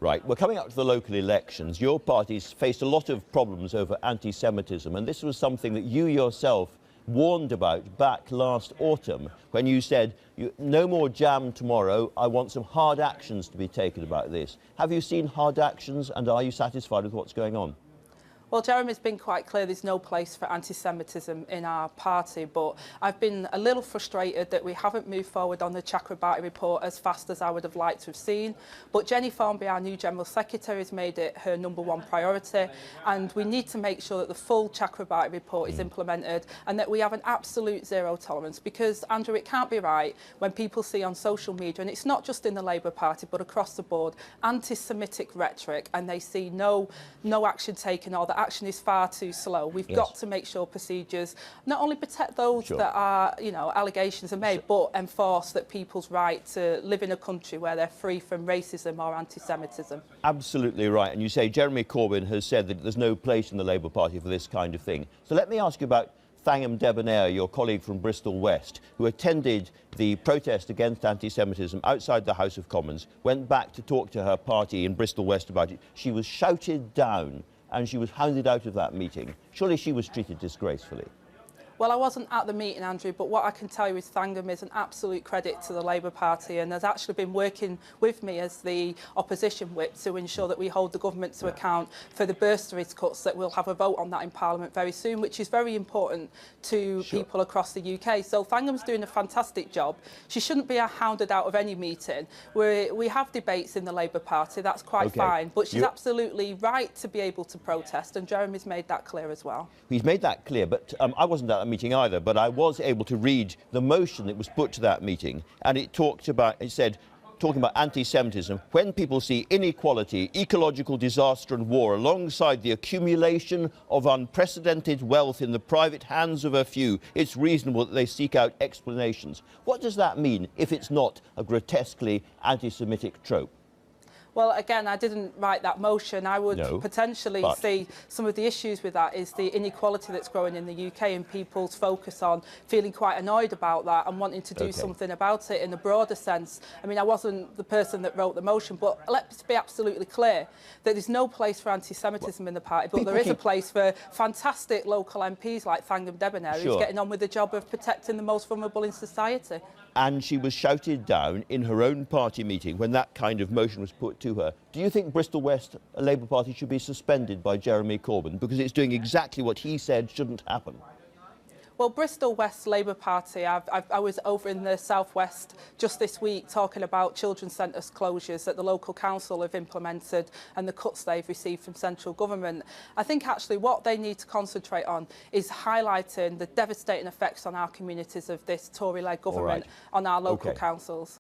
Right, we're coming up to the local elections. Your party's faced a lot of problems over anti-Semitism, and this was something that you yourself warned about back last autumn when you said, no more jam tomorrow, I want some hard actions to be taken about this. Have you seen hard actions, and are you satisfied with what's going on? Well, Jeremy's been quite clear there's no place for anti-Semitism in our party, but I've been a little frustrated that we haven't moved forward on the Chakrabarty report as fast as I would have liked to have seen. But Jenny Formby, our new General Secretary, has made it her #1 priority, and we need to make sure that the full Chakrabarty report is implemented and that we have an absolute zero tolerance, because, Andrew, it can't be right when people see on social media, and it's not just in the Labour Party but across the board, anti-Semitic rhetoric, and they see no action taken, or that action is far too slow. We've got to make sure procedures not only protect those that are, allegations are made, but enforce that people's right to live in a country where they're free from racism or anti-Semitism. Absolutely right. And you say Jeremy Corbyn has said that there's no place in the Labour Party for this kind of thing. So let me ask you about Thangam Debonair, your colleague from Bristol West, who attended the protest against anti-Semitism outside the House of Commons, went back to talk to her party in Bristol West about it. She was shouted down and she was hounded out of that meeting. Surely she was treated disgracefully. Well, I wasn't at the meeting, Andrew, but what I can tell you is Thangam is an absolute credit to the Labour Party and has actually been working with me as the opposition whip to ensure that we hold the government to account for the bursaries cuts, that we'll have a vote on that in Parliament very soon, which is very important to people across the UK. So Thangam's doing a fantastic job. She shouldn't be hounded out of any meeting. We have debates in the Labour Party, that's quite fine, but she's absolutely right to be able to protest, and Jeremy's made that clear as well. He's made that clear, but I wasn't at that meeting either, but I was able to read the motion that was put to that meeting, and it talked about, talking about anti-Semitism, when people see inequality, ecological disaster and war alongside the accumulation of unprecedented wealth in the private hands of a few, it's reasonable that they seek out explanations. What does that mean if it's not a grotesquely anti-Semitic trope? Well, again, I didn't write that motion. I would potentially see some of the issues with that is the inequality that's growing in the UK and people's focus on feeling quite annoyed about that and wanting to do something about it in a broader sense. I mean, I wasn't the person that wrote the motion, but let's be absolutely clear that there's no place for anti-Semitism in the party, but there is a place for fantastic local MPs like Thangam Debonair, who's getting on with the job of protecting the most vulnerable in society. And she was shouted down in her own party meeting when that kind of motion was put to her. Do you think Bristol West Labour Party should be suspended by Jeremy Corbyn because it's doing exactly what he said shouldn't happen? Well, Bristol West Labour Party, I was over in the southwest just this week talking about children's centres closures that the local council have implemented and the cuts they've received from central government. I think actually what they need to concentrate on is highlighting the devastating effects on our communities of this Tory-led government on our local councils.